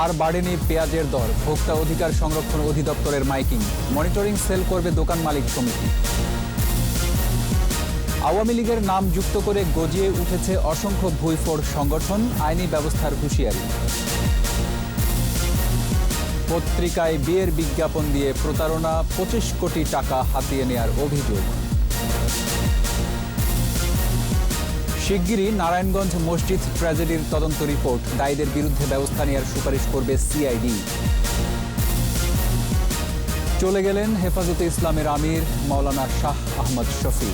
আর বাড়েনি পেঁয়াজের দর, ভোক্তা অধিকার সংরক্ষণ অধিদপ্তরের মাইকিং, মনিটরিং সেল করবে দোকান মালিক সমিতি। আওয়ামী লীগের নাম যুক্ত করে গজিয়ে উঠেছে অসংখ্য ভুইফোড় সংগঠন, আইনি ব্যবস্থার হুঁশিয়ারি। পত্রিকায় বিয়ের বিজ্ঞাপন দিয়ে প্রতারণা, 25 কোটি টাকা হাতিয়ে নেয়ার অভিযোগ। শিগগিরই নারায়ণগঞ্জ মসজিদ ট্র্যাজেডির তদন্ত রিপোর্ট, দায়ীদের বিরুদ্ধে ব্যবস্থা নেওয়ার সুপারিশ করবে সিআইডি। চলে গেলেন হেফাজতে ইসলামের আমির মাওলানা শাহ আহমদ শফি।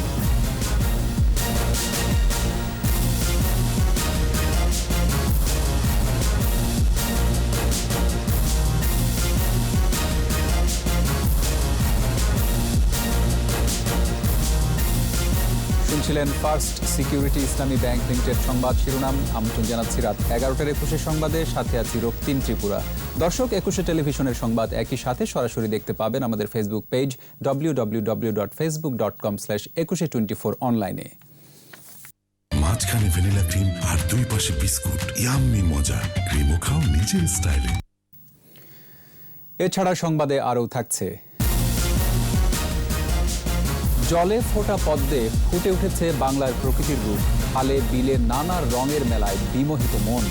শুনছিলেন ফার্স্ট সিকিউরিটি ইসলামী ব্যাংক লিমিটেড সংবাদ শিরোনাম। আমন্ত্রণ জানাচ্ছি রাত 11টার 21 সংবাদে, সাথে আছি রক্তিম ত্রিপুরা। দর্শক, 21 টেলিভিশনের সংবাদ একই সাথে সরাসরি দেখতে পাবেন আমাদের ফেসবুক পেজ www.facebook.com/2124 অনলাইনে। মাঝখানে ভ্যানিলা ক্রিম আর দুই পাশে বিস্কুট, ইয়াম্মি মজা। ক্রিমও খাও নিজের স্টাইলে। এছাড়া সংবাদে আরও থাকছে, জলে ফোটা পদ্মে ফুটে উঠেছে বাংলার প্রকৃতির রূপ, খালে বিলে নানা রঙের মেলায় বিমোহিত মন।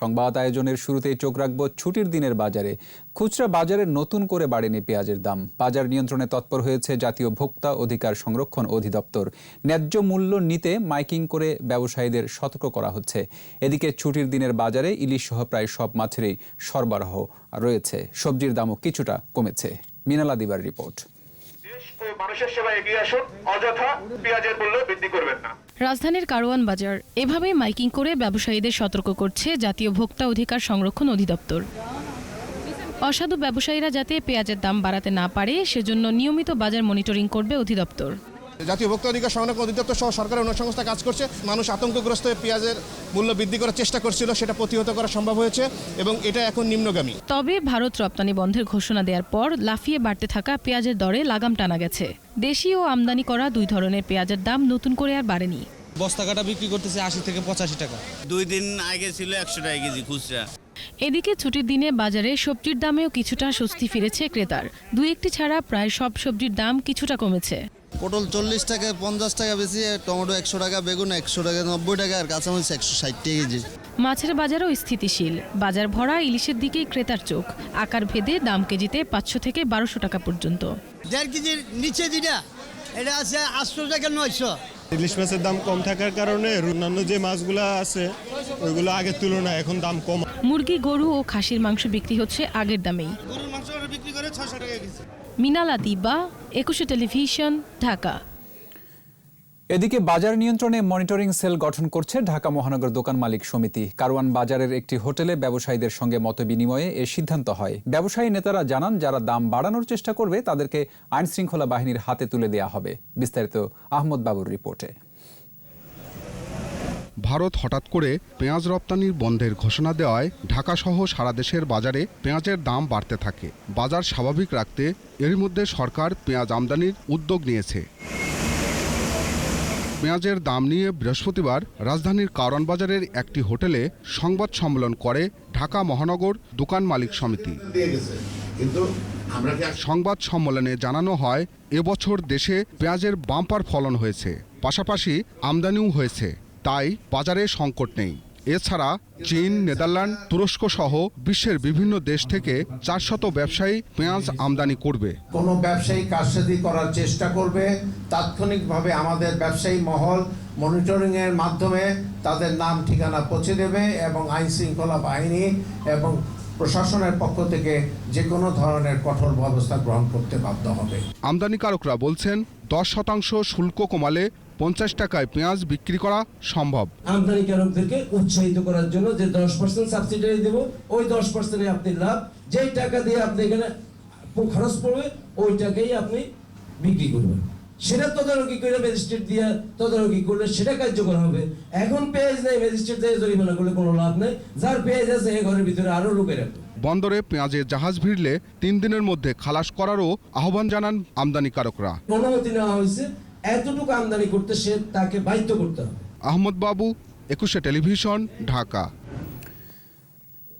সংবাদ আয়োজনের শুরুতেই চোখ রাখব ছুটির দিনের বাজারে। খুচরা বাজারে নতুন করে বাড়েনি পেঁয়াজের দাম। বাজার নিয়ন্ত্রণে তৎপর হয়েছে জাতীয় ভোক্তা অধিকার সংরক্ষণ অধিদপ্তর। ন্যায্য মূল্য নিতে মাইকিং করে ব্যবসায়ীদের সতর্ক করা হচ্ছে। এদিকে ছুটির দিনের বাজারে ইলিশ সহ প্রায় সব মাছেরই সরবরাহ রয়েছে। সবজির দামও কিছুটা কমেছে। মিনালা দিবার রিপোর্ট। মানুষের সেবায় এগিয়ে আসুন, অযথা পেঁয়াজের মূল্য বৃদ্ধি করবেন না। রাজধানীর কারওয়ান বাজার এভাবে মাইকিং করে ব্যবসায়ীদের সতর্ক করছে জাতীয় ভোক্তা অধিকার সংরক্ষণ অধিদপ্তর। অসাধু ব্যবসায়ীরা যাতে পেঁয়াজের দাম বাড়াতে না পারে সেজন্য নিয়মিত বাজার মনিটরিং করবে অধিদপ্তর। জাতীয় ভোক্তা অধিকার সংরক্ষণ অধিদপ্তর সহ সরকারের অন্য সংস্থা কাজ করছে। মানুষ আতঙ্কগ্রস্ত হয়ে পেঁয়াজের মূল্য বৃদ্ধি করার চেষ্টা করছিল, সেটা প্রতিহত করা সম্ভব হয়েছে এবং এটা এখন নিম্নগামী। তবে ভারত রপ্তানি বন্ধের ঘোষণা দেওয়ার পর লাফিয়ে বাড়তে থাকা পেঁয়াজের দরে লাগাম টানা গেছে। দেশি ও আমদানি করা দুই ধরনের পেঁয়াজের দাম নতুন করে আর বাড়েনি। বস্তা কাটা বিক্রি করতেছে 80 থেকে 85 টাকা। 2 দিন আগে ছিল 100 টাকা কেজি খুচরা। এদিকে ছুটির দিনে বাজারে সবজির দামেও কিছুটা স্বস্তি ফিরেছে ক্রেতার। দুই একটি ছাড়া প্রায় সব সবজির দাম কিছুটা কমেছে। পটল 40 টাকা 50 টাকা বেশি, টমেটো 100 টাকা, বেগুন 100 টাকা 90 টাকা, আর কাঁচামরিচ 160 টাকা কেজি। মাছের বাজারও স্থিতিশীল। বাজার ভরা ইলিশের দিকেই ক্রেতার চোখ। আকার ভেদে দাম কেজিতে 500 থেকে 1200 টাকা পর্যন্ত। 1.5 কেজির নিচে যেটা এটা আছে 800 টাকা 900। ইলিশ মাছের দাম কম থাকার কারণে অন্যান্য যে মাছগুলো আছে ওইগুলো আগের তুলনায় এখন দাম কম। মুরগি, গরু ও খাসির মাংস বিক্রি হচ্ছে আগের দামেই। গরুর মাংস বিক্রি করে 600 টাকা কেজি। মিনালা দিবা, 21 টেলিভিশন, ঢাকা। এদিকে বাজার নিয়ন্ত্রণে মনিটরিং সেল গঠন করছে ঢাকা মহানগর দোকান মালিক সমিতি। কারওয়ান বাজারের একটি হোটেলে ব্যবসায়ীদের সঙ্গে মতবিনিময়ে এ সিদ্ধান্ত হয়। ব্যবসায়ী নেতারা জানান, যারা দাম বাড়ানোর চেষ্টা করবে তাদেরকে আইন শৃঙ্খলা বাহিনীর হাতে তুলে দেওয়া হবে। বিস্তারিত আহমদ বাবুর রিপোর্টে। ভারত হঠাৎ করে পেঁয়াজ রপ্তানির বন্ধের ঘোষণা দেওয়ায় ঢাকাসহ সারা দেশের বাজারে পেঁয়াজের দাম বাড়তে থাকে। বাজার স্বাভাবিক রাখতে এর মধ্যে সরকার পেঁয়াজ আমদানির উদ্যোগ নিয়েছে। পেঁয়াজের দাম নিয়ে বৃহস্পতিবার রাজধানীর কারওয়ান বাজারের একটি হোটেলে সংবাদ সম্মেলন করে ঢাকা মহানগর দোকান মালিক সমিতি। সংবাদ সম্মেলনে জানানো হয়, এবছর দেশে পেঁয়াজের বাম্পার ফলন হয়েছে, পাশাপাশি আমদানিও হয়েছে, তাই বাজারে সংকট নেই। এছাড়া চীন, নেদারল্যান্ড, তুরস্ক সহ বিশ্বের বিভিন্ন দেশ থেকে 400 ব্যবসায়ী পেঁয়াজ আমদানি করবে। কোনো ব্যবসায়ী কারসাজি করার চেষ্টা করবে, তাৎক্ষণিকভাবে আমাদের ব্যবসায়ী মহল মনিটরিং এর মাধ্যমে তাদের নাম ঠিকানা পৌঁছে দেবে এবং আইন শৃঙ্খলা বাহিনী এবং প্রশাসনের পক্ষ থেকে যে কোনো ধরনের কঠোর ব্যবস্থা গ্রহণ করতে বাধ্য হবে। আমদানিকারকরা বলছেন, 10% শুল্ক কমালে 50 টাকায় পেঁয়াজ বিক্রি করা সম্ভব। আমদানিকারকদেরকে উৎসাহিত করার জন্য যে 10% সাবসিডি দেব, ওই 10% আপনি লাভ, যেই টাকা দিয়ে আপনি এখানে খরচ পড়বে ওই টাকাই আপনি বিক্রি করবেন। সেটা তদারকি করে ম্যাজিস্ট্রেট দিয়ে তদারকি করলে সেটা কার্যকর হবে। এখন পেঁয়াজ নেই, ম্যাজিস্ট্রেট দিয়ে জরিমানা করলে কোনো লাভ নেই। যার পেঁয়াজ আছে এই ঘরের ভিতরে আরো লোকে রাখবে। বন্দরে পেঁয়াজের জাহাজ ভিড়লে 3 দিনের মধ্যে খালাস করারও আহ্বান জানান আমদানিকারকরা। অনুমতি নেওয়া হয়েছে, এতটুকু আমদানি করতে সে তাকে বাধ্য করতে হবে। আহমদ বাবু, 21 টেলিভিশন, ঢাকা।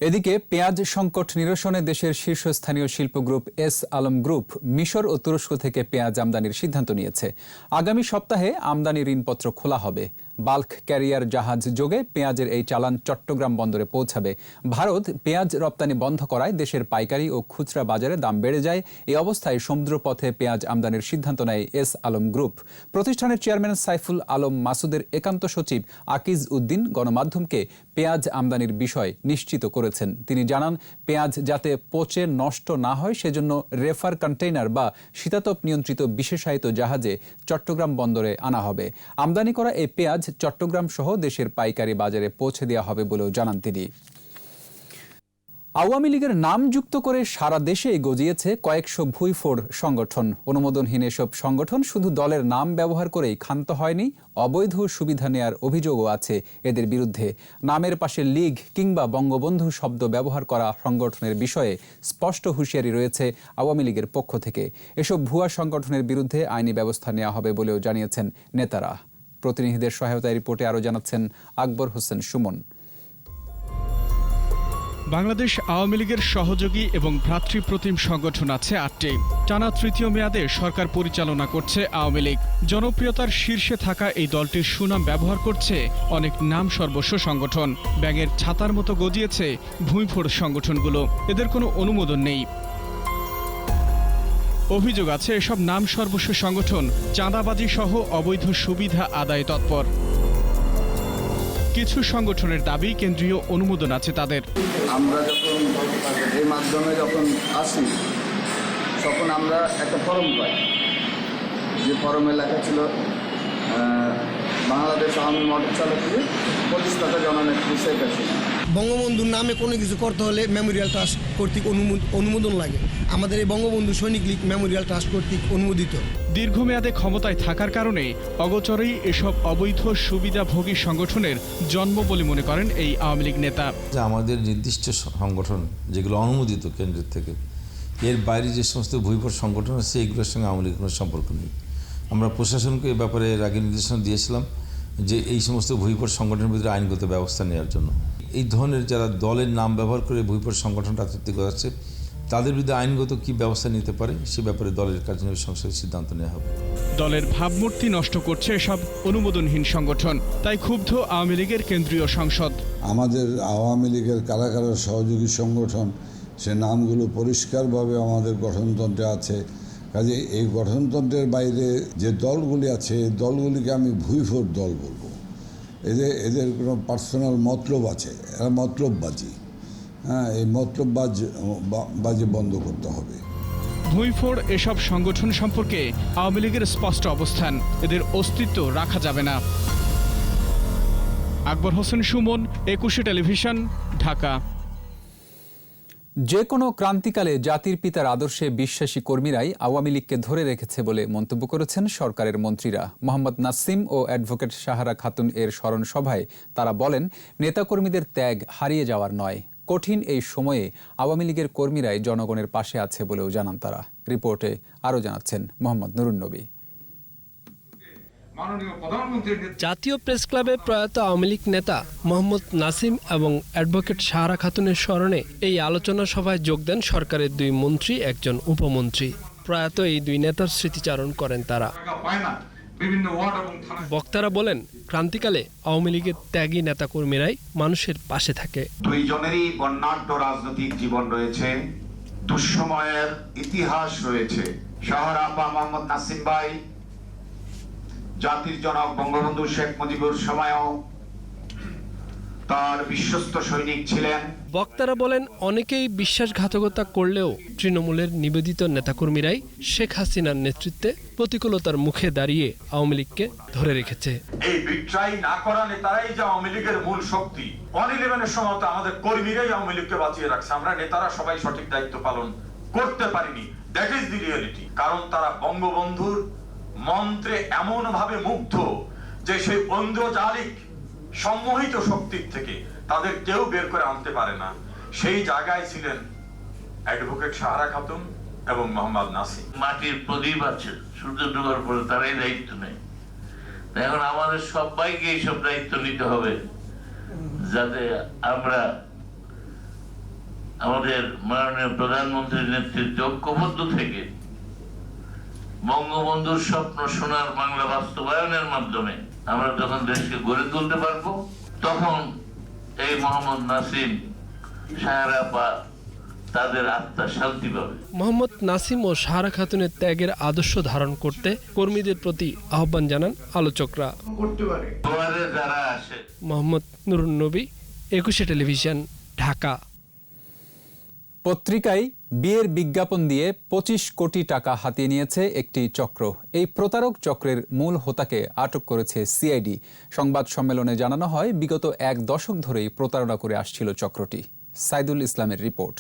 এদিকে পেঁয়াজ সংকট নিরসনে দেশের শীর্ষস্থানীয় শিল্প গ্রুপ এস আলম গ্রুপ মিশর ও তুরস্ক থেকে পেঁয়াজ আমদানির সিদ্ধান্ত নিয়েছে। আগামী সপ্তাহে আমদানি ঋণপত্র খোলা হবে। বাল্ক ক্যারিয়ার জাহাজ যোগে পেঁয়াজের এই চালান চট্টগ্রাম বন্দরে পৌঁছাবে। ভারত পেঁয়াজ রপ্তানি বন্ধ করায় দেশের পাইকারি ও খুচরা বাজারে দাম বেড়ে যায়। এই অবস্থায় সমুদ্রপথে পেঁয়াজ আমদানির সিদ্ধান্ত নেয় এস আলম গ্রুপ। প্রতিষ্ঠানের চেয়ারম্যান সাইফুল আলম মাসুদের একান্ত সচিব আকিজ উদ্দিন গণমাধ্যমকে পেঁয়াজ আমদানির বিষয় নিশ্চিত করেছেন। তিনি জানান, পেঁয়াজ যাতে পচে নষ্ট না হয় সেজন্য রেফার কন্টেইনার বা শীতাতপ নিয়ন্ত্রিত বিশেষায়িত জাহাজে চট্টগ্রাম বন্দরে আনা হবে। আমদানি করা এই পেঁয়াজ চট্টগ্রাম সহ দেশের পাইকারি বাজারে পৌঁছে দেওয়া হবে বলেও জানান তিনি। আওয়ামী লীগের নাম যুক্ত করে সারা দেশে গজিয়েছে কয়েকশো ভুইফোড় সংগঠন। অনুমোদনহীন এসব সংগঠন শুধু দলের নাম ব্যবহার করেই ক্ষান্ত হয়নি, অবৈধ সুবিধা নেয়ার অভিযোগও আছে এদের বিরুদ্ধে। নামের পাশে লীগ কিংবা বঙ্গবন্ধু শব্দ ব্যবহার করা সংগঠনের বিষয়ে স্পষ্ট হুঁশিয়ারি রয়েছে আওয়ামী লীগের পক্ষ থেকে। এসব ভুয়া সংগঠনের বিরুদ্ধে আইনি ব্যবস্থা নেওয়া হবে বলেও জানিয়েছেন নেতারা। প্রতিনিধিদের সহায়তায় রিপোর্টে আরও জানাচ্ছেন আকবর হোসেন সুমন। বাংলাদেশ আওয়ামী লীগের সহযোগী এবং ভ্রাতৃপ্রতিম সংগঠন আছে 8টি। টানা তৃতীয় মেয়াদে সরকার পরিচালনা করছে আওয়ামী লীগ। জনপ্রিয়তার শীর্ষে থাকা এই দলটির সুনাম ব্যবহার করছে অনেক নাম সর্বস্ব সংগঠন। ব্যাঙের ছাতার মতো গজিয়েছে ভুঁইফোড় সংগঠনগুলো। এদের কোনো অনুমোদন নেই। অভিযোগ আছে এসব নাম সর্বস্ব সংগঠন চাঁদাবাজি সহ অবৈধ সুবিধা আদায়ে তৎপর। কিছু সংগঠনের দাবি কেন্দ্রীয় অনুমোদন আছে তাদের। আমরা যখন এই মাধ্যমে যখন আসি তখন আমরা একটা ফরম পাই, যে ফরমে লেখা ছিল বাংলাদেশ আওয়ামী মোটর চালককে 25 টাকা জননেত্রী শেখ হাসিনা। বঙ্গবন্ধুর নামে কোনো কিছু করতে হলে মেমোরিয়াল ট্রাস্ট কর্তৃক অনুমোদন লাগে। আমাদের এই বঙ্গবন্ধু সৈনিক লীগ মেমোরিয়াল ট্রাস্ট কর্তৃক অনুমোদিত। দীর্ঘমেয়াদে ক্ষমতায় থাকার কারণে অগোচরেই এসব অবৈধ সুবিধাভোগী সংগঠনের জন্ম বলে মনে করেন এই আওয়ামী লীগ নেতা। আমাদের নির্দিষ্ট সংগঠন যেগুলো অনুমোদিত কেন্দ্রের থেকে, এর বাইরে যে সমস্ত ভুইফোড় সংগঠন আছে এগুলোর সঙ্গে আওয়ামী লীগের কোনো সম্পর্ক নেই। আমরা প্রশাসনকে এ ব্যাপারে এর আগে নির্দেশনা দিয়েছিলাম যে এই সমস্ত ভুইফোড় সংগঠনের বিরুদ্ধে আইনগত ব্যবস্থা নেওয়ার জন্য। এই ধরনের যারা দলের নাম ব্যবহার করে ভুইফোড় সংগঠন রাজনীতি করাচ্ছে তাদের বিরুদ্ধে আইনগত কি ব্যবস্থা নিতে পারে সে ব্যাপারে দলের কার্যনির্বাহী সংসদের সিদ্ধান্ত নেওয়া হবে। দলের ভাবমূর্তি নষ্ট করছে এসব অনুমোদনহীন সংগঠন, তাই ক্ষুব্ধ আওয়ামী লীগের কেন্দ্রীয় সংসদ। আমাদের আওয়ামী লীগের কারা কারা সহযোগী সংগঠন সে নামগুলো পরিষ্কারভাবে আমাদের গঠনতন্ত্রে আছে। কাজে এই গঠনতন্ত্রের বাইরে যে দলগুলি আছে এই দলগুলিকে আমি ভুইফোড় দল বলবো। এদের কোনো পার্সোনাল মতলব আছে, এরা মতলববাজি। হ্যাঁ, এই মতলববাজি বন্ধ করতে হবে। ভুঁইফোড় এসব সংগঠন সম্পর্কে আওয়ামী লীগের স্পষ্ট অবস্থান, এদের অস্তিত্ব রাখা যাবে না। আকবর হোসেন সুমন, 21 টেলিভিশন, ঢাকা। যে কোনো ক্রান্তিকালে জাতির পিতার আদর্শে বিশ্বাসী কর্মীরাই আওয়ামী লীগকে ধরে রেখেছে বলে মন্তব্য করেছেন সরকারের মন্ত্রীরা। মোহাম্মদ নাসিম ও অ্যাডভোকেট সাহারা খাতুন এর স্মরণ সভায় তারা বলেন, নেতাকর্মীদের ত্যাগ হারিয়ে যাওয়ার নয়, কঠিন এই সময়ে আওয়ামী লীগের কর্মীরাই জনগণের পাশে আছে বলেও জানান তারা। রিপোর্টে আরও জানাচ্ছেন মোহাম্মদ নুরুন নবী। জাতীয় প্রেস ক্লাবে প্রয়াত আওয়ামী লীগ নেতা মোহাম্মদ নাসিম এবং অ্যাডভোকেট সাহারা খাতুনের স্মরণে এই আলোচনা সভায় যোগ দেন সরকারের 2 মন্ত্রী, 1 উপমন্ত্রী। প্রয়াত এই 2 নেতার স্মৃতিচারণ করেন তারা। বক্তারা বলেন, ক্রান্তিকালে আওয়ামী লীগের ত্যাগী নেতাকর্মীরাই মানুষের পাশে থাকে। 2 জনেরই বর্ণাঢ্য রাজনৈতিক জীবন রয়েছে, দুঃসময়ের ইতিহাস রয়েছে। সাহারা আপা মোহাম্মদ নাসিম ভাই জাতির জনক বঙ্গবন্ধু শেখ মুজিবুর সময়ও তার বিশ্বস্ত সৈনিক ছিলেন। বক্তারা বলেন, অনেকেই বিশ্বাসঘাতকতা করলেও তৃণমূলের নিবেদিত নেতাকর্মীরাই শেখ হাসিনার নেতৃত্বে প্রতিকূলতার মুখে দাঁড়িয়ে আওয়ামী লীগকে ধরে রেখেছে। এই বিট্রাই না করা নেতারাই যে আওয়ামী লীগের মূল শক্তি। 1-11-এর সময় তো আমাদের কর্মীরাই আওয়ামী লীগকে বাঁচিয়ে রাখছে। আমরা নেতারা সবাই সঠিক দায়িত্ব পালন করতে পারিনি। That is the reality. কারণ তারা বঙ্গবন্ধুর মন্ত্রে এমন ভাবে মুগ্ধ যে সেই ঐন্দ্রজালিক সম্মোহিত শক্তির থেকে তাদের কেউ বের করে আনতে পারে না। সেই জায়গায় ছিলেন অ্যাডভোকেট সাহারা খাতুন এবং মোহাম্মদ নাসিম। মাটির প্রদীপ আছে, সূর্য ডোবার পরে তারাই দায়িত্ব নেই। এখন আমাদের সবাইকে এইসব দায়িত্ব নিতে হবে, যাতে আমরা আমাদের মাননীয় প্রধানমন্ত্রীর নেতৃত্বে ঐক্যবদ্ধ থেকে বঙ্গবন্ধুর স্বপ্ন সোনার বাংলা বাস্তবায়নের মাধ্যমে আমরা যখন দেশকে গড়ে তুলতে পারবো, তখন এই মোহাম্মদ নাসিম, সাহারা আপা তাদের আত্মা শান্তি পাবে। মোহাম্মদ নাসিম ও সাহারা খাতুনের ত্যাগের আদর্শ ধারণ করতে কর্মীদের প্রতি আহ্বান জানান আলোচকরা। যারা আসে মোহাম্মদ নুরুন নবী, 21 টেলিভিশন, ঢাকা। পত্রিকায় বিয়ের বিজ্ঞাপন দিয়ে 25 কোটি টাকা হাতিয়ে নিয়েছে একটি চক্র। এই প্রতারক চক্রের মূল হোতাকে আটক করেছে সিআইডি। সংবাদ সম্মেলনে জানানো হয়, বিগত 1 দশক ধরেই প্রতারণা করে আসছিল চক্রটি। সাইদুল ইসলামের রিপোর্ট।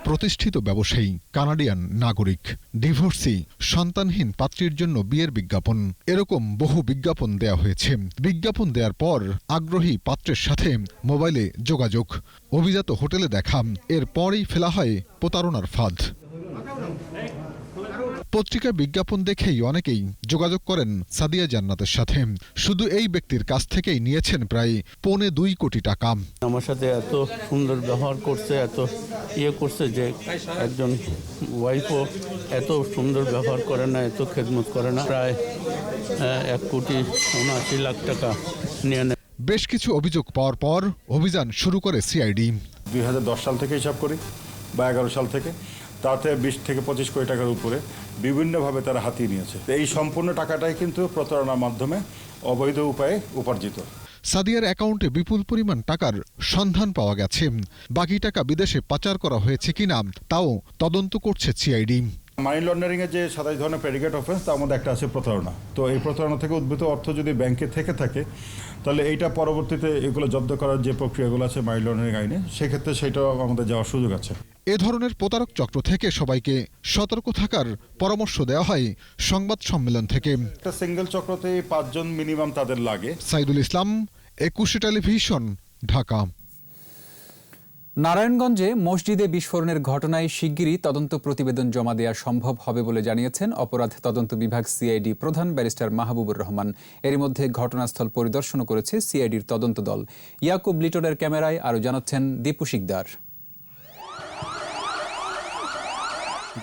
প্রতিষ্ঠিত ব্যবসায়ী, কানাডিয়ান নাগরিক, ডিভোর্সি, সন্তানহীন পাত্রীর জন্য বিয়ের বিজ্ঞাপন, এরকম বহু বিজ্ঞাপন দেয়া হয়েছে। বিজ্ঞাপন দেওয়ার পর আগ্রহী পাত্রের সাথে মোবাইলে যোগাযোগ, অভিজাত হোটেলে দেখা, এরপরই ফেলা হয় প্রতারণার ফাঁদ। পত্রিকার বিজ্ঞাপন দেখেই অনেকেই যোগাযোগ করেন সাদিয়া জান্নাতের সাথে। শুধু এই ব্যক্তির কাছ থেকেই নিয়েছেন প্রায় 2.25 কোটি টাকা। আমার সাথে এত সুন্দর ব্যবহার করছে, এত করছে যে একজন ওয়াইফও এত সুন্দর ব্যবহার করে না, এত খেদমত করে না। প্রায় 1,79,00,000 টাকা নিয়ে নেয়। বেশ কিছু অভিযোগ পাওয়ার পর অভিযান শুরু করে সিআইডি। 2010 সাল থেকে হিসাব করি বা 11 সাল থেকে, তাতে 20 থেকে 25 কোটি টাকার উপরে বিভিন্নভাবে তারা হাতিয়ে নিয়েছে। এই সম্পূর্ণ টাকাটাই কিন্তু প্রতারণার মাধ্যমে অবৈধ উপায়ে উপার্জিত। সাদিয়ার অ্যাকাউন্টে বিপুল পরিমাণ টাকার সন্ধান পাওয়া গেছে। বাকি টাকা বিদেশে পাচার করা হয়েছে কিনা তাও তদন্ত করছে সিআইডি। মানি লন্ডারিং এর যে 27 ধরনের প্রেডিকেট অফেন্স, তার মধ্যে একটা আছে প্রতারণা। তো এই প্রতারণা থেকে উদ্ভূত অর্থ যদি ব্যাংকে থেকে থাকে, তাহলে এইটা পরবর্তীতে এগুলো জব্দ করার যে প্রক্রিয়াগুলো আছে মানি লন্ডারিং আইনে, সেক্ষেত্রে সেটাও আমাদের যাওয়ার সুযোগ আছে। এ ধরনের প্রতারক চক্র থেকে সবাইকে সতর্ক থাকার পরামর্শ দেওয়া হয় সংবাদ সম্মেলন থেকে। একটা সিঙ্গেল চক্রতে 5 জন মিনিমাম তাদের লাগে। সাইদুল ইসলাম, 21 টেলিভিশন, ঢাকা। নারায়ণগঞ্জে মসজিদে বিস্ফোরণের ঘটনায় শিগগিরই তদন্ত প্রতিবেদন জমা দেওয়া সম্ভব হবে বলে জানিয়েছেন অপরাধ তদন্ত বিভাগ সিআইডি প্রধান ব্যারিস্টার মাহবুবুর রহমান। এর মধ্যে ঘটনাস্থল পরিদর্শন করেছে সিআইডির তদন্ত দল। ইয়াকুব লিটনের ক্যামেরায় আরও জানাচ্ছেন দীপু শিকদার।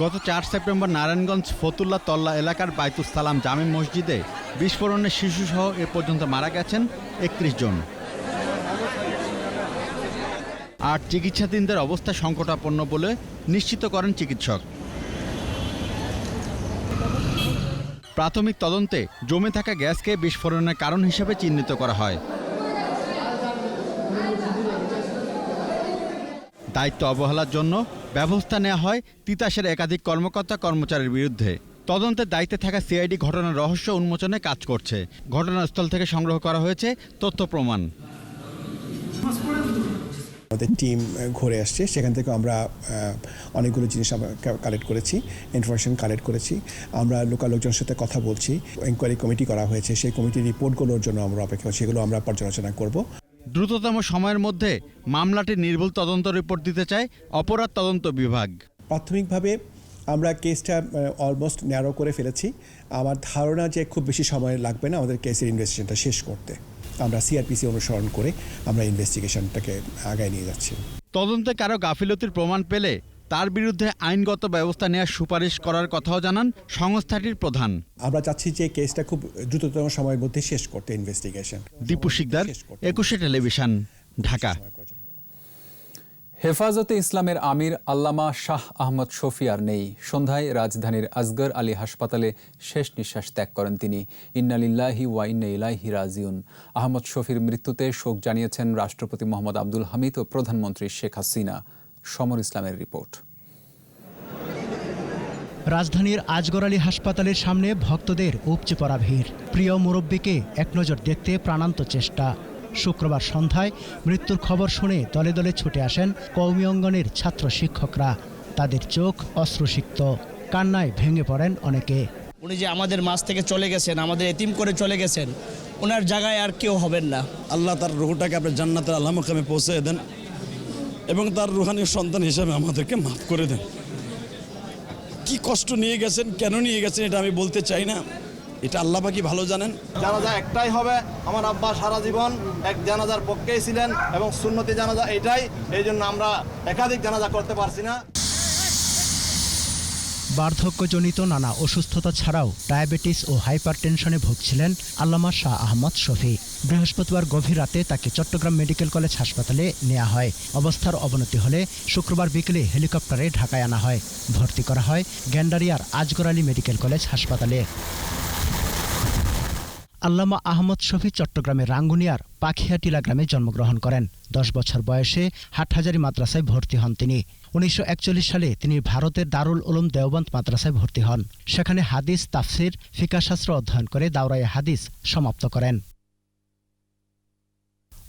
গত 4 সেপ্টেম্বর নারায়ণগঞ্জ ফতুল্লা তল্লা এলাকার বাইতুস সালাম জামে মসজিদে বিস্ফোরণে শিশুসহ এ পর্যন্ত মারা গেছেন 31 জন। আর চিকিৎসাধীনদের অবস্থা সংকটাপন্ন বলে নিশ্চিত করেন চিকিৎসক। প্রাথমিক তদন্তে জমে থাকা গ্যাসকে বিস্ফোরণের কারণ হিসেবে চিহ্নিত করা হয়। দায়িত্ব অবহেলার জন্য ব্যবস্থা নেওয়া হয় তিতাসের একাধিক কর্মকর্তা কর্মচারীর বিরুদ্ধে। তদন্তের দায়িত্বে থাকা সিআইডি ঘটনার রহস্য উন্মোচনে কাজ করছে। ঘটনাস্থল থেকে সংগ্রহ করা হয়েছে তথ্য প্রমাণ। আমাদের টিম ঘুরে আসছে, সেখান থেকে আমরা অনেকগুলো জিনিস কালেক্ট করেছি, ইনফরমেশন কালেক্ট করেছি। আমরা লোকাল লোকজনের সাথে কথা বলছি। এনকোয়ারি কমিটি করা হয়েছে, সেই কমিটির রিপোর্টগুলোর জন্য আমরা অপেক্ষা, সেগুলো আমরা পর্যালোচনা করব। দ্রুততম সময়ের মধ্যে মামলাটির নির্ভুল তদন্ত রিপোর্ট দিতে চায় অপরাধ তদন্ত বিভাগ। প্রাথমিকভাবে আমরা কেসটা অলমোস্ট ন্যারো করে ফেলেছি। আমার ধারণা যে খুব বেশি সময় লাগবে না আমাদের কেসের ইনভেস্টিগেশনটা শেষ করতে। আমরা সিআরপিসি অনুসরণ করে আমরা ইনভেস্টিগেশনটাকে আগায় নিয়ে যাচ্ছি। তদন্তে কারো গাফিলতির প্রমাণ পেলে তার বিরুদ্ধে আইনগত ব্যবস্থা নেওয়ার সুপারিশ করার কথাও জানান সংস্থাটির প্রধান। আমরা চাচ্ছি যে কেসটা খুব দ্রুততম সময়ের মধ্যে শেষ করতে ইনভেস্টিগেশন। দীপু শিকদার, 21 টেলিভিশন, ঢাকা। হেফাজতে ইসলামের আমির আল্লামা শাহ আহমদ শফি আর নেই। সন্ধ্যায় রাজধানীর আসগর আলী হাসপাতালে শেষ নিঃশ্বাস ত্যাগ করেন তিনি। ইন্না লিল্লাহি ওয়া ইন্না ইলাইহি রাজিউন। আহমদ শফির মৃত্যুতে শোক জানিয়েছেন রাষ্ট্রপতি মোহাম্মদ আব্দুল হামিদ ও প্রধানমন্ত্রী শেখ হাসিনা। সমর ইসলামের রিপোর্ট। রাজধানীর আজগর আলী হাসপাতালের সামনে ভক্তদের উপচে পড়া ভিড়। প্রিয় মুরব্বীকে এক নজর দেখতে প্রাণান্ত চেষ্টা। শুক্রবার সন্ধ্যায় মৃত্যুর খবর শুনে দলে দলে ছুটে আসেন কওমি অঙ্গনের ছাত্র শিক্ষকরা। তাদের চোখ অশ্রুসিক্ত, কান্নায় ভেঙে পড়েন অনেকে। উনি যে আমাদের মাঝ থেকে চলে গেছেন, আমাদের এতিম করে চলে গেছেন, ওনার জায়গায় আর কেউ হবেন না। আল্লাহ তার রুহটাকে আপনার জান্নাতের আলা মাকামে পৌঁছে দেন এবং তার রুহানি সন্তান হিসেবে আমাদেরকে মাফ করে দেন। কি কষ্ট নিয়ে গেছেন, কেন নিয়ে গেছেন এটা আমি বলতে চাই না, এটা আল্লাহ পাকি ভালো জানেন। জানাজা একটাই হবে, আমার আব্বা সারা জীবন এক জানাজার পক্ষেই ছিলেন এবং সুন্নতি জানাজা এটাই, এই জন্য আমরা একাধিক জানাজা করতে পারছি না। বার্ধক্যজনিত নানা অসুস্থতা ছাড়াও ডায়াবেটিস ও হাইপারটেনশনে ভুগছিলেন আল্লামা শাহ আহমদ শফি। বৃহস্পতিবার গভীর রাতে তাকে চট্টগ্রাম মেডিকেল কলেজ হাসপাতালে নেওয়া হয়। অবস্থার অবনতি হলে শুক্রবার বিকেলে হেলিকপ্টারে ঢাকায় আনা হয়। ভর্তি করা হয় গ্যান্ডারিয়ার আজগর আলী মেডিকেল কলেজ হাসপাতালে। আল্লামা আহমদ শফি চট্টগ্রামের রাঙ্গুনিয়ার পাখিয়াটিলা গ্রামে জন্মগ্রহণ করেন। 10 বছর বয়সে হাটহাজারী মাদ্রাসায় ভর্তি হন তিনি। 1941 সালে তিনি ভারতের দারুল উলুম দেওবন্দ মাদ্রাসায় ভর্তি হন। সেখানে হাদিস, তাফসির, ফিকাহশাস্ত্র অধ্যয়ন করে দাওরায়ে হাদিস সমাপ্ত করেন।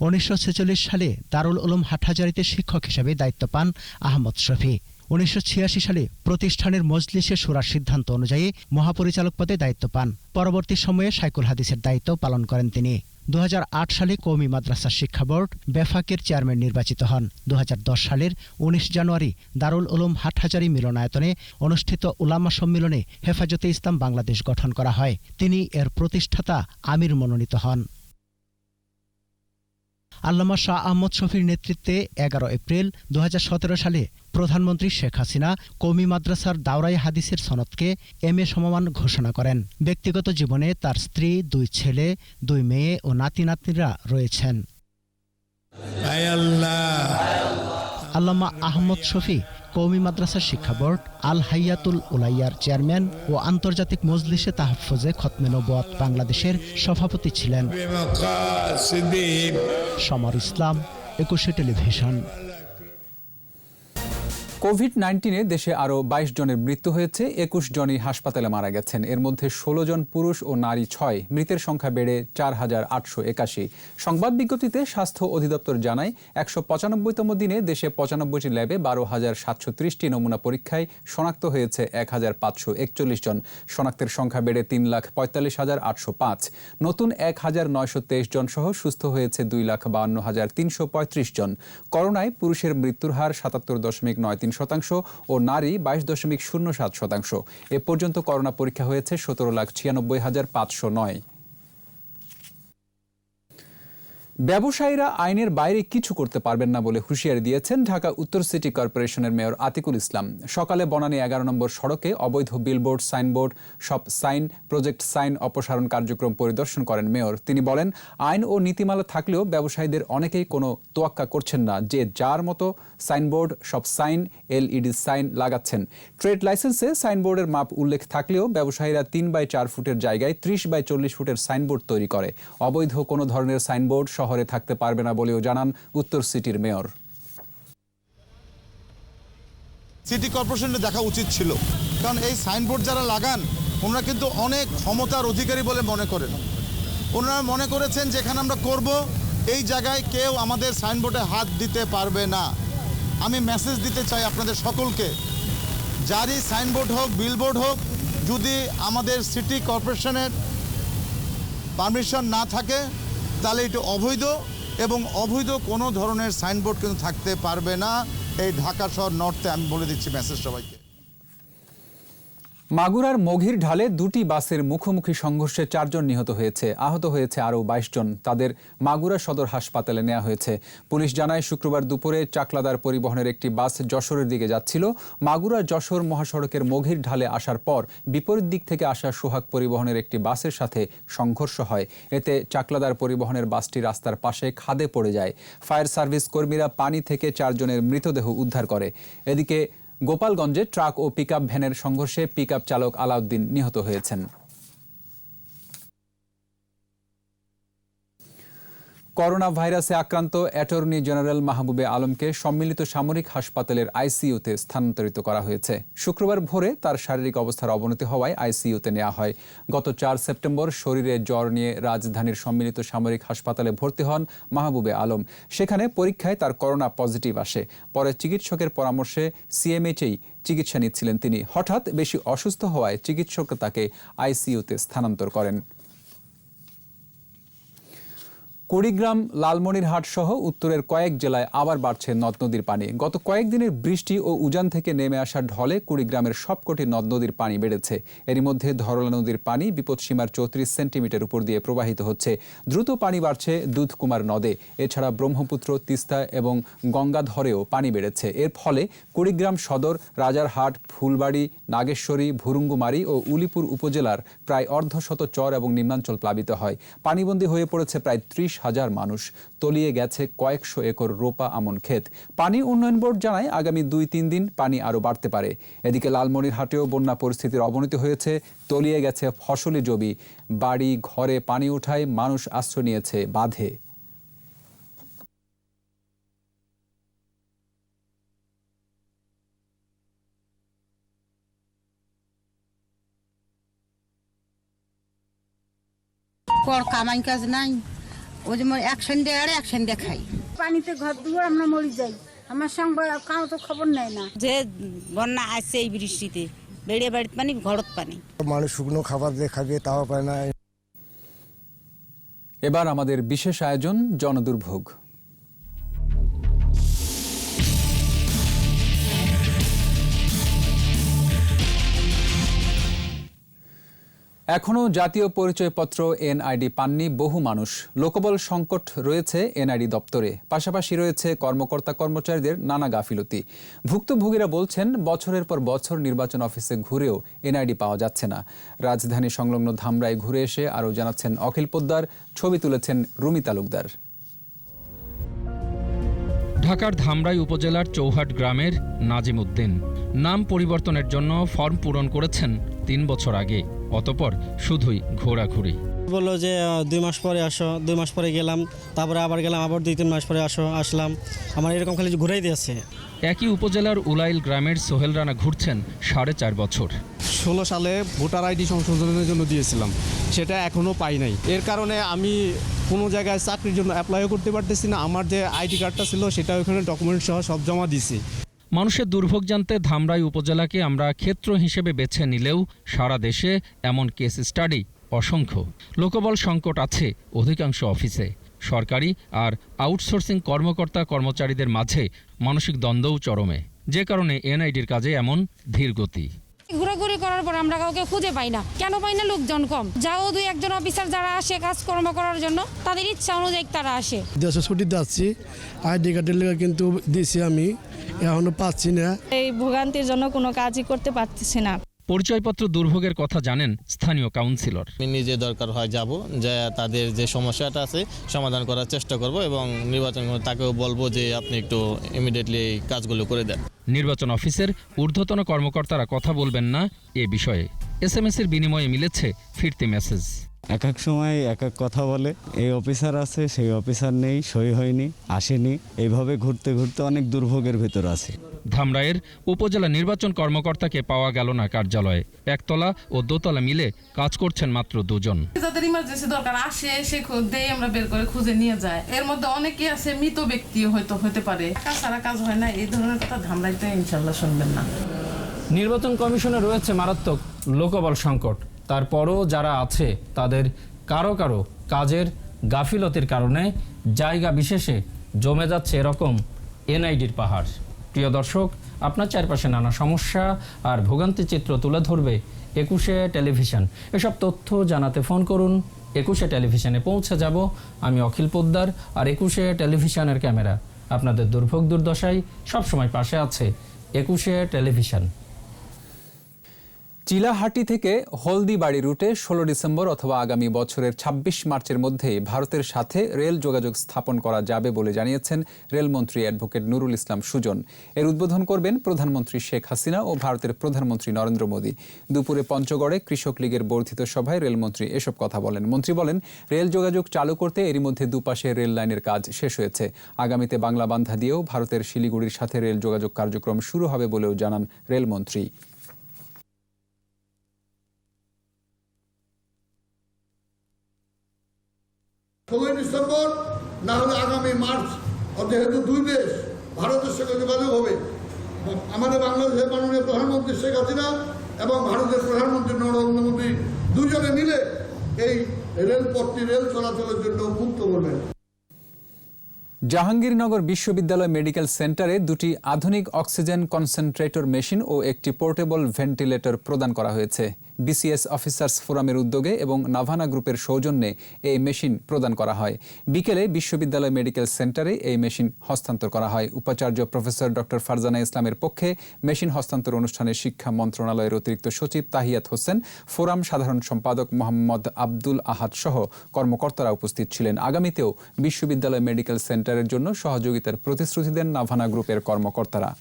1946 সালে দারুল উলুম হাটহাজারীতে শিক্ষক হিসেবে দায়িত্ব পান আহমদ শফি। 1986 সালে প্রতিষ্ঠানের মজলিসে শুরার সিদ্ধান্ত অনুযায়ী মহাপরিচালক পদে দায়িত্ব পান। পরবর্তী সময়ে শাইখুল হাদিসের দায়িত্ব পালন করেন তিনি। 2008 সালে কওমি মাদ্রাসা শিক্ষা বোর্ড বেফাকের চেয়ারম্যান নির্বাচিত হন। 2010 সালের 19 জানুয়ারি দারুল উলুম হাটহাজারী মিলনায়তনে অনুষ্ঠিত উলামা সম্মেলনে হেফাজতে ইসলাম বাংলাদেশ গঠন করা হয়। তিনি এর প্রতিষ্ঠাতা আমির মনোনীত হন। আল্লামা শাহ আহমদ শফির নেতৃত্বে 11 এপ্রিল 2017 সালে প্রধানমন্ত্রী শেখ হাসিনা কওমি মাদ্রাসার দাওরায়ে হাদিসের সনদকে MA সমমান ঘোষণা করেন। ব্যক্তিগত জীবনে তার স্ত্রী, 2 ছেলে, 2 মেয়ে ও নাতি-নাতনিরা রয়েছেন। আল্লামা আহমদ শফি কওমি মাদ্রাসা শিক্ষা বোর্ড, আল হাইয়াতুল উলাইয়ার চেয়ারম্যান ও আন্তর্জাতিক মজলিসে তাহফুজে খতমে নবুয়াত বাংলাদেশের সভাপতি ছিলেন। সমর ইসলাম, 21 টেলিভিশন। কোভিড-19 দেশে আরও 22 জনের মৃত্যু হয়েছে। 21 জনই হাসপাতালে মারা গেছেন। এর মধ্যে 16 জন পুরুষ ও নারী 6। মৃতের সংখ্যা বেড়ে 4881। সংবাদ বিজ্ঞপ্তিতে স্বাস্থ্য অধিদপ্তর জানায় 195তম দিনে দেশে 95টি ল্যাবে 12,730টি নমুনা পরীক্ষায় শনাক্ত হয়েছে 1541 জন। শনাক্তের সংখ্যা বেড়ে 3,45,805। নতুন 1,923 জন সহ সুস্থ হয়েছে 2,52,335 জন। করোনায় পুরুষের মৃত্যুর হার 77.93% ও নারী 22.07%। এ পর্যন্ত করোনা পরীক্ষা হয়েছে 17,96,509। ব্যবসায়ীরা আইনের বাইরে কিছু করতে পারবেন না বলে হুঁশিয়ারি দিয়েছেন ঢাকা উত্তর সিটি কর্পোরেশনের মেয়র আতিকুল ইসলাম। সকালে বনানী 11 নম্বর সড়কে অবৈধ বিলবোর্ড, সাইনবোর্ড, সব সাইন, প্রজেক্ট সাইন অপসারণ কার্যক্রম পরিদর্শন করেন মেয়র। তিনি বলেন, আইন ও নীতিমালা থাকলেও ব্যবসায়ীদের অনেকেই কোনো তোয়াক্কা করছেন না, যে যার মতো সাইনবোর্ড, সব সাইন, LED সাইন লাগাচ্ছেন। ট্রেড লাইসেন্সে সাইনবোর্ডের মাপ উল্লেখ থাকলেও ব্যবসায়ীরা 3/4 ফুটের জায়গায় 30/40 ফুটের সাইনবোর্ড তৈরি করে। অবৈধ কোনো ধরনের সাইনবোর্ড শহরে থাকতে পারবে না বলেও জানান উত্তর সিটির মেয়র। সিটি কর্পোরেশনের দেখা উচিত ছিল, কারণ এই সাইনবোর্ড যারা লাগান ওনারা কিন্তু অনেক ক্ষমতার অধিকারী বলে মনে করেন। ওনারা মনে করেছেন যেখানে আমরা করব এই জায়গায় কেউ আমাদের সাইনবোর্ডে হাত দিতে পারবে না। আমি মেসেজ দিতে চাই আপনাদের সকলকে, যারই সাইনবোর্ড হোক, বিলবোর্ড হোক, যদি আমাদের সিটি কর্পোরেশনের পারমিশন না থাকে তাহলে এটা অবৈধ, এবং অবৈধ কোনো ধরনের সাইনবোর্ড কিন্তু থাকতে পারবে না এই ঢাকা শহর নর্থে। আমি বলে দিচ্ছি মেসেজ সবাইকে। মাগুরার মঘির ঢালে 2টি বাসের মুখোমুখি সংঘর্ষে 4 জন নিহত হয়েছে। আহত হয়েছে আরও 22 জন। তাদের মাগুরা সদর হাসপাতালে নেওয়া হয়েছে। পুলিশ জানায়, শুক্রবার দুপুরে চাকলাদার পরিবহনের একটি বাস যশোরের দিকে যাচ্ছিল। মাগুরা যশোর মহাসড়কের মঘির ঢালে আসার পর বিপরীত দিক থেকে আসা সোহাগ পরিবহনের একটি বাসের সাথে সংঘর্ষ হয়। এতে চাকলাদার পরিবহনের বাসটি রাস্তার পাশে খাদে পড়ে যায়। ফায়ার সার্ভিস কর্মীরা পানি থেকে 4 জনের মৃতদেহ উদ্ধার করে। এদিকে গোপালগঞ্জে ট্রাক ও পিকআপ ভ্যানের সংঘর্ষে পিকআপ চালক আলাউদ্দিন নিহত হয়েছেন। করোনা ভাইরাসে আক্রান্ত অ্যাটর্নি জেনারেল মাহবুবে আলমকে সম্মিলিত সামরিক হাসপাতালের ICUতে স্থানান্তরিত করা হয়েছে। শুক্রবার ভোরে তার শারীরিক অবস্থার অবনতি হওয়ায় ICUতে নেওয়া হয়। গত 4 সেপ্টেম্বর শরীরে জ্বর নিয়ে রাজধানীর সম্মিলিত সামরিক হাসপাতালে ভর্তি হন মাহবুবে আলম। সেখানে পরীক্ষায় তার করোনা পজিটিভ আসে। পরে চিকিৎসকের পরামর্শে CMHেই চিকিৎসা নিচ্ছিলেন তিনি। হঠাৎ বেশি অসুস্থ হওয়ায় চিকিৎসক তাকে ICUতে স্থানান্তর করেন। কুড়িগ্রাম, লালমনিরহাট সহ উত্তরের কয়েক জেলায় আবার বাড়ছে নদ নদীর পানি। গত কয়েকদিনের বৃষ্টি ও উজান থেকে নেমে আসা ঢলে কুড়িগ্রামের সবকটি নদ নদীর পানি বেড়েছে। এরই মধ্যে ধরলা নদীর পানি বিপদসীমার 34 সেন্টিমিটার উপর দিয়ে প্রবাহিত হচ্ছে। দ্রুত পানি বাড়ছে দুধকুমার নদে। এছাড়া ব্রহ্মপুত্র, তিস্তা এবং গঙ্গাধরেও পানি বেড়েছে। এর ফলে কুড়িগ্রাম সদর, রাজারহাট, ফুলবাড়ি, নাগেশ্বরী, ভুরুঙ্গুমারী ও উলিপুর উপজেলার প্রায় অর্ধশত চর এবং নিম্নাঞ্চল প্লাবিত হয়। পানিবন্দী হয়ে পড়েছে প্রায় 30,000 মানুষ। তলিয়ে গেছে কয়েকশো একর রোপা আমন ক্ষেত। পানি উন্নয়ন বোর্ড জানায় আগামী 2-3 দিন পানি আরও বাড়তে পারে। এদিকে লালমনিরহাটেও বন্যা পরিস্থিতির অবনতি হয়েছে। তলিয়ে গেছে ফসলি জমি। বাড়ি ঘরে পানি ওঠায় মানুষ আশ্রয় নিয়েছে বাঁধে। কামাই কাজ নাই, ওই যে অ্যাকশন দিয়ে আর অ্যাকশন দেখাই। পানিতে ঘর দুয়ার আমরা মরি যাই, আমার সঙ্গে কারো তো খবর নেয় না। যে বন্যা আসছে এই বৃষ্টিতে, বেড়িয়ে বাড়িতে পানি, ঘরত পানি। মানুষ শুকনো খাবার দিয়ে খাবে তাও পায় না। এবার আমাদের বিশেষ আয়োজন জনদুর্ভোগ। এখনও জাতীয় পরিচয়পত্র এনআইডি পাননি বহু মানুষ। লোকবল সংকট রয়েছে এনআইডি দপ্তরে। পাশাপাশি রয়েছে কর্মকর্তা কর্মচারীদের নানা গাফিলতি। ভুক্তভোগীরা বলছেন বছরের পর বছর নির্বাচন অফিসে ঘুরেও এনআইডি পাওয়া যাচ্ছে না। রাজধানী সংলগ্ন ধামরায় ঘুরে এসে আরও জানাচ্ছেন অখিল পোদ্দার, ছবি তুলেছেন রুমি তালুকদার। ঢাকার ধামরাই উপজেলার চৌহাট গ্রামের নাজিম উদ্দিন নাম পরিবর্তনের জন্য ফর্ম পূরণ করেছেন 3 বছর আগে। অতঃপর শুধুই ঘোরাঘুরি। বললো যে 2 মাস পরে আসো, 2 মাস পরে গেলাম, তারপরে আবার গেলাম, আবার 2-3 মাস পরে আসলাম। আমার এরকম খালি ঘুরাই দিয়েছে। একই উপজেলার উলাইল গ্রামের সোহেল রানা ঘুরছেন 4.5 বছর। 16 সালে ভোটার আইডি সংশোধনের জন্য দিয়েছিলাম, সেটা এখনও পাই নাই। এর কারণে আমি কোনো জায়গায় চাকরির জন্য অ্যাপ্লাইও করতে পারতেছি না। আমার যে আইডি কার্ডটা ছিল সেটা ওখানে ডকুমেন্ট সহ সব জমা দিছি। মানুষের দুর্ভোগ জানতে ধামরাই উপজেলাকে আমরা ক্ষেত্র হিসেবে বেছে নিলেও সারা দেশে এমন কেস স্টাডি অসংখ্য। লোকবল সংকট আছে অধিকাংশ অফিসে। সরকারি আর আউটসোর্সিং কর্মকর্তা কর্মচারীদের মাঝে মানসিক দ্বন্দ্বও চরমে, যে কারণে এনআইডির কাজে এমন ধীর গতি। ঘোরাঘুরি করার পর আমরা কাউকে খুঁজে পাই না। কেন পাই না? লোকজন কম। যাও 2-1 অফিসার যারা আসে কাজকর্ম করার জন্য, তাদের ইচ্ছা অনুযায়ী তারা আসে। দেশে ছুটিতে যাচ্ছি, আইডি কার্ডের লেগে কিন্তু দিছি, আমি এখনো পাচ্ছি না। এই ভোগান্তির জন্য কোনো কাজই করতে পারতেছি না। পরিচয়পত্র দুর্ভোগের কথা জানেন স্থানীয় কাউন্সিলর। আমি নিজে দরকার হয় যাব, যে তাদের যে সমস্যাটা আছে সমাধান করার চেষ্টা করব এবং নির্বাচন তাকেও বলবো যে আপনি একটু ইমিডিয়েটলি এই কাজগুলো করে দেন। নির্বাচন অফিসের ঊর্ধ্বতন কর্মকর্তারা কথা বলবেন না এ বিষয়ে। এসএমএস-এর বিনিময়ে মিলেছে ফিরতি মেসেজ। এক এক সময় এক এক কথা বলে। এই অফিসার আছে, সেই অফিসার নেই, সই হয়নি, আসেনি। এইভাবে ঘুরতে ঘুরতে অনেক দুর্ভোগের ভেতর আছে। ধামরাইয়ের উপজেলা নির্বাচন কর্মকর্তাকে পাওয়া গেল না কার্যালয়ে। একতলা ও দোতলা মিলে কাজ করছেন মাত্র 2 জন। যাদের ইমার্জেন্সি দরকার আসে, সে দেই আমরা বের করে খুঁজে নিয়ে যায়। এর মধ্যে অনেকে আছে মৃত ব্যক্তিও হয়তো হতে পারে। কাজ সারা কাজ হয় না, এই ধরনের কথা ধামরাইতে ইনশাল্লাহ শুনবেন না। নির্বাচন কমিশনে রয়েছে মারাত্মক লোকবল সংকট। তারপরও যারা আছে তাদের কারো কারো কাজের গাফিলতির কারণে জায়গা বিশেষে জমে যাচ্ছে এরকম এনআইডির পাহাড়। প্রিয় দর্শক, আপনার চারপাশে নানা সমস্যা আর ভোগান্তি চিত্র তুলে ধরবে 21শে টেলিভিশন। এসব তথ্য জানাতে ফোন করুন। 21শে টেলিভিশনে পৌঁছে যাব আমি অখিল পোদ্দার, আর 21শে টেলিভিশনের ক্যামেরা আপনাদের দুর্ভোগ দুর্দশায় সবসময় পাশে আছে 21শে টেলিভিশন। চিলাহাটি থেকে হলদিবাড়ি রুটে 16 ডিসেম্বর অথবা আগামী বছরের 26 মার্চের মধ্যে ভারতের সাথে রেল যোগাযোগ স্থাপন করা যাবে বলে জানিয়েছেন রেলমন্ত্রী অ্যাডভোকেট নুরুল ইসলাম সুজন। এর উদ্বোধন করবেন প্রধানমন্ত্রী শেখ হাসিনা ও ভারতের প্রধানমন্ত্রী নরেন্দ্র মোদী। দুপুরে পঞ্চগড়ে কৃষক লীগের বর্ধিত সভায় রেলমন্ত্রী এসব কথা বলেন। মন্ত্রী বলেন, রেল যোগাযোগ চালু করতে এরই মধ্যে দুপাশে রেল লাইনের কাজ শেষ হয়েছে। আগামীতে বাংলা বান্ধা দিয়েও ভারতের শিলিগুড়ির সাথে রেল যোগাযোগ কার্যক্রম শুরু হবে বলেও জানান রেলমন্ত্রী। 16 ডিসেম্বর না হলে আগামী মার্চ, যেহেতু 2 দেশ ভারতের সঙ্গে যোগাযোগ হবে। আমাদের বাংলাদেশের মাননীয় প্রধানমন্ত্রী শেখ হাসিনা এবং ভারতের প্রধানমন্ত্রী নরেন্দ্র মোদী দুজনে মিলে এই রেলপথটি রেল চলাচলের জন্য মুক্ত করবেন। জাহাঙ্গীরনগর বিশ্ববিদ্যালয় মেডিকেল সেন্টারে দুটি আধুনিক অক্সিজেন কনসেন্ট্রেটর মেশিন ও একটি পোর্টেবল ভেন্টিলেটর প্রদান করা হয়েছে। বিসিএস অফিসার্স ফোরামের উদ্যোগে এবং নাভানা গ্রুপের সৌজন্যে এই মেশিন প্রদান করা হয়। বিকেলে বিশ্ববিদ্যালয় মেডিকেল সেন্টারে এই মেশিন হস্তান্তর করা হয়। উপাচার্য প্রফেসর ডক্টর ফারজানা ইসলামের পক্ষে মেশিন হস্তান্তর অনুষ্ঠানে শিক্ষা মন্ত্রণালয়ের অতিরিক্ত সচিব তাহিয়াত হোসেন, ফোরাম সাধারণ সম্পাদক মোহাম্মদ আব্দুল আহাদ সহ কর্মকর্তারা উপস্থিত ছিলেন। আগামীতেও বিশ্ববিদ্যালয় মেডিকেল সেন্টারের জন্য সহযোগিতার প্রতিশ্রুতি দেন নাভানা গ্রুপের কর্মকর্তারা।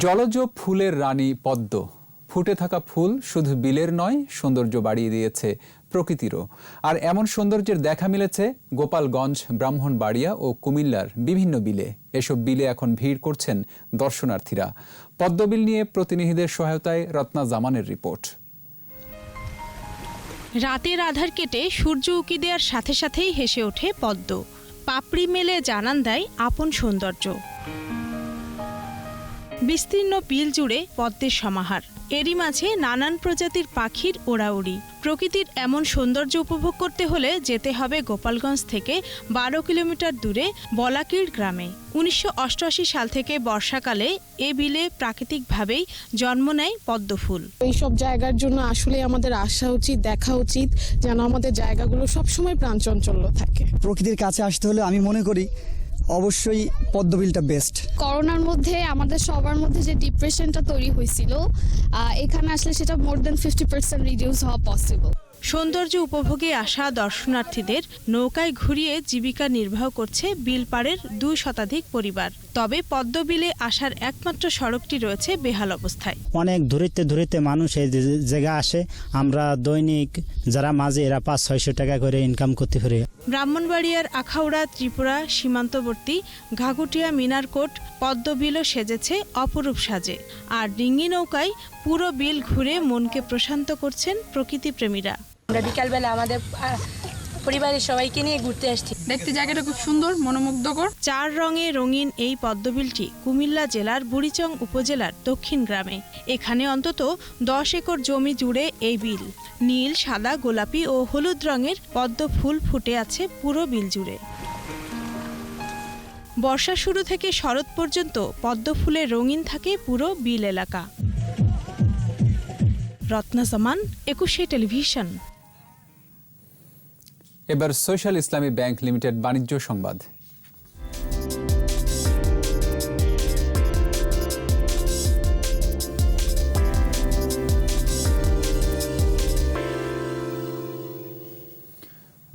জলজ ফুলের রানী পদ্ম। ফুটে থাকা ফুল শুধু বিলের নয়, সৌন্দর্য বাড়িয়ে দিয়েছে প্রকৃতিরও। আর এমন সৌন্দর্যের দেখা মিলেছে গোপালগঞ্জ, ব্রাহ্মণবাড়িয়া ও কুমিল্লার বিভিন্ন বিলে। এসব বিলে এখন ভিড় করছেন দর্শনার্থীরা। পদ্মবিল নিয়ে প্রতিনিধিদের সহায়তায় রত্না জামানের রিপোর্ট। রাতের আধার কেটে সূর্য উঁকি দেওয়ার সাথে সাথেই হেসে ওঠে পদ্ম। পাপড়ি মেলে জানান দেয় আপন সৌন্দর্য। বিস্তীর্ণ বিল জুড়ে পদ্মের সমাহার। এরই মাঝে নানান প্রজাতির পাখির ওড়াউড়ি। প্রকৃতির এমন সৌন্দর্য উপভোগ করতে হলে যেতে হবে গোপালগঞ্জ থেকে 12 কিলোমিটার দূরে বলাকির গ্রামে। 1988 সাল থেকে বর্ষাকালে এ বিলে প্রাকৃতিকভাবেই জন্ম নেয় পদ্ম ফুল। এইসব জায়গার জন্য আসলে আমাদের আসা উচিত, দেখা উচিত, যেন আমাদের জায়গাগুলো সবসময় প্রাণচঞ্চল্য থাকে। প্রকৃতির কাছে আসতে হলে আমি মনে করি অবশ্যই পদ্মবিলটা বেস্ট। করোনার মধ্যে আমাদের সবার মধ্যে যে ডিপ্রেশনটা তৈরি হয়েছিল, এখানে আসলে সেটা মোর দেন 50% রিডিউস হওয়া পসিবল। সৌন্দর্য উপভোগে আসা দর্শনার্থীদের নৌকায় ঘুরিয়ে জীবিকা নির্বাহ করছে বিলপাড়ের 2 শতাধিক পরিবার। তবে পদ্মবিলে আসার একমাত্র সড়কটি রয়েছে বেহাল অবস্থায়। অনেক দূরিতে মানুষ এই জায়গা আসে। আমরা দৈনিক যারা মাঝে এরা 500-600 টাকা করে ইনকাম করতে পারি। ব্রাহ্মণবাড়িয়ার আখাউড়া ত্রিপুরা সীমান্তবর্তী ঘাঘুটিয়া মিনারকোট পদ্মবিলও সেজেছে অপরূপ সাজে। আর ডিঙ্গি নৌকায় পুরো বিল ঘুরে মনকে প্রশান্ত করছেন প্রকৃতিপ্রেমীরা। আমরা বিকালবেলা আমাদের পরিবারের সবাইকে নিয়ে ঘুরতে আসছি। দেখতে জায়গাটা খুব সুন্দর, মনোমুগ্ধকর। 4 রঙে রঙিন এই পদ্মবিলটি কুমিল্লা জেলার বুড়িচং উপজেলার দক্ষিণ গ্রামে। এখানে অন্তত 10 একর জমি জুড়ে এই বিল। নীল, সাদা, গোলাপি ও হলুদ রঙের পদ্ম ফুল ফুটে আছে পুরো বিল জুড়ে। বর্ষা শুরু থেকে শরৎ পর্যন্ত পদ্ম ফুলে রঙিন থাকে পুরো বিল এলাকা। রত্না জামান, 21 টেলিভিশন। এবার সোশ্যাল ইসলামী ব্যাংক লিমিটেড বাণিজ্য সংবাদ।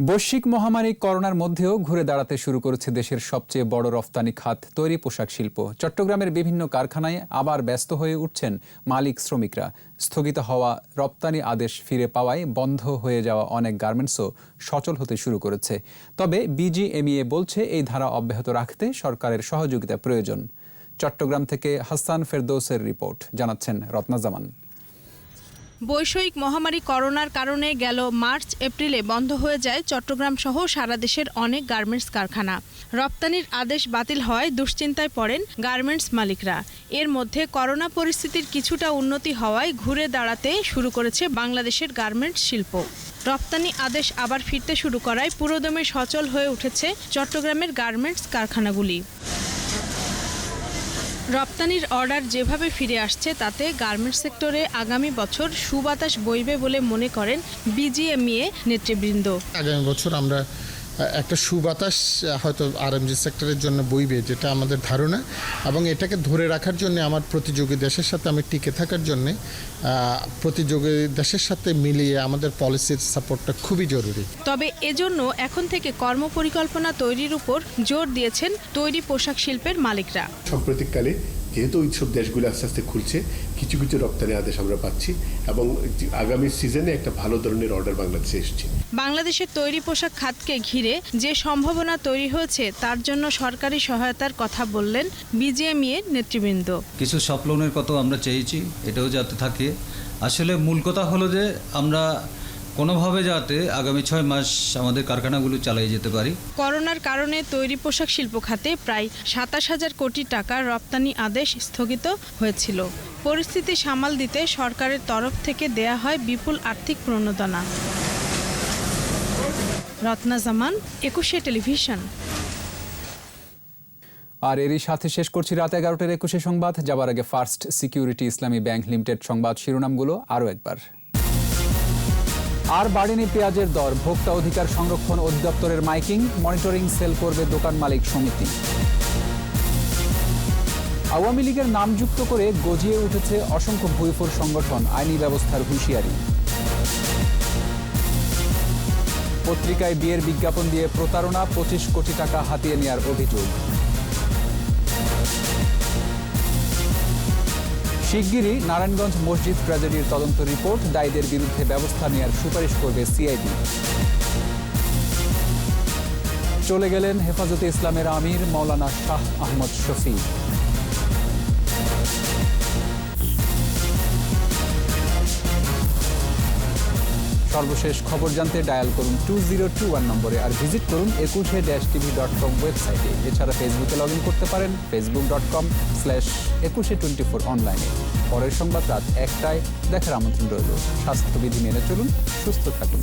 বৈশ্বিক মহামারী করোনার মধ্যেও ঘুরে দাঁড়াতে শুরু করেছে দেশের সবচেয়ে বড় রফতানি খাত তৈরি পোশাক শিল্প। চট্টগ্রামের বিভিন্ন কারখানায় আবার ব্যস্ত হয়ে উঠছেন মালিক শ্রমিকরা। স্থগিত হওয়া রপ্তানি আদেশ ফিরে পাওয়ায় বন্ধ হয়ে যাওয়া অনেক গার্মেন্টসও সচল হতে শুরু করেছে। তবে বিজিএমইএ বলছে এই ধারা অব্যাহত রাখতে সরকারের সহযোগিতা প্রয়োজন। চট্টগ্রাম থেকে হাসান ফেরদৌসের রিপোর্ট, জানাচ্ছেন রত্না জামান। বৈশ্বিক মহামারী করোনার কারণে গেল মার্চ এপ্রিলে বন্ধ হয়ে যায় চট্টগ্রাম সহ সারা দেশের অনেক গার্মেন্টস কারখানা। রপ্তানির আদেশ বাতিল হওয়ায় দুশ্চিন্তায় পড়েন গার্মেন্টস মালিকরা। এর মধ্যে করোনা পরিস্থিতির কিছুটা উন্নতি হওয়ায় ঘুরে দাঁড়াতে শুরু করেছে বাংলাদেশের গার্মেন্টস শিল্প। রপ্তানি আদেশ আবার ফিরতে শুরু করায় পুরোদমে সচল হয়ে উঠেছে চট্টগ্রামের গার্মেন্টস কারখানাগুলি। রপ্তানির অর্ডার যেভাবে ফিরে আসছে তাতে গার্মেন্টস সেক্টরে আগামী বছর সুবাতাস বইবে বলে মনে করেন বিজিএমইএ নেতৃবৃন্দ। আগামী বছর আমরা একটা সুবাতাস হয়তো আরএমজি সেক্টরের জন্য বইবে, যেটা আমাদের ধারণা, এবং এটাকে ধরে রাখার জন্য আমার প্রতিযোগী দেশের সাথে আমি টিকে থাকার জন্য প্রতিযোগী দেশের সাথে মিলিয়ে আমাদের পলিসির সাপোর্টটা খুবই জরুরি। তবে এজন্য এখন থেকে কর্মপরিকল্পনা তৈরির উপর জোর দিয়েছেন তৈরি পোশাক শিল্পের মালিকরা। সাম্প্রতিককালে যেহেতু এইসব দেশগুলো আস্তে আস্তে খুলছে, কিছু কিছু রপ্তানি আদেশ আমরা পাচ্ছি এবং আগামী সিজনে একটা ভালো ধরনের অর্ডার বাংলাদেশে এসেছে। বাংলাদেশের তৈরি পোশাক খাতকে ঘিরে যে সম্ভাবনা তৈরি হয়েছে তার জন্য সরকারি সহায়তার কথা বললেন বিজিএমইএ নেতৃবৃন্দ। কিছু সফট লোনের কথা আমরা চেয়েছি, এটাও যাতে থাকে। আসলে মূল কথা হলো যে আমরা কোনোভাবে যাতে আগামী 6 মাস আমাদের কারখানাগুলো চালিয়ে যেতে পারি। করোনার কারণে তৈরি পোশাক শিল্প খাতে প্রায় 27,000 কোটি টাকার রপ্তানি আদেশ স্থগিত হয়েছিল। পরিস্থিতি সামাল দিতে সরকারের তরফ থেকে দেয়া হয় বিপুল আর্থিক প্রণোদনা। রত্না জামান, 21 টেলিভিশন। আর এরই সাথে শেষ করছি রাত 11টার 21 সংবাদ। যাবার আগে ফার্স্ট সিকিউরিটি ইসলামী ব্যাংক লিমিটেড সংবাদ শিরোনামগুলো আরও একবার। আর বাড়েনি পেঁয়াজের দর, ভোক্তা অধিকার সংরক্ষণ অধিদপ্তরের মাইকিং, মনিটরিং সেল করবে দোকান মালিক সমিতি। আওয়ামী লীগের নাম যুক্ত করে গজিয়ে উঠেছে অসংখ্য ভুইফোর সংগঠন, আইনি ব্যবস্থার হুঁশিয়ারি। পত্রিকায় বিয়ের বিজ্ঞাপন দিয়ে প্রতারণা, 25 কোটি টাকা হাতিয়ে নেওয়ার অভিযোগ। শিগগিরই নারায়ণগঞ্জ মসজিদ ট্র্যাজেডির তদন্ত রিপোর্ট, দায়ীদের বিরুদ্ধে ব্যবস্থা নেওয়ার সুপারিশ করবে সিআইডি। চলে গেলেন হেফাজতে ইসলামের আমির মাওলানা শাহ আহমদ শফি। সর্বশেষ খবর জানতে ডায়াল করুন 2021 নম্বরে, আর ভিজিট করুন 21-tv.com ওয়েবসাইটে। এছাড়া ফেসবুকে লগ ইন করতে পারেন facebook.com/2124 অনলাইনে। পরের সংবাদ রাত 1টায় দেখার আমন্ত্রণ রইল। স্বাস্থ্যবিধি মেনে চলুন, সুস্থ থাকুন।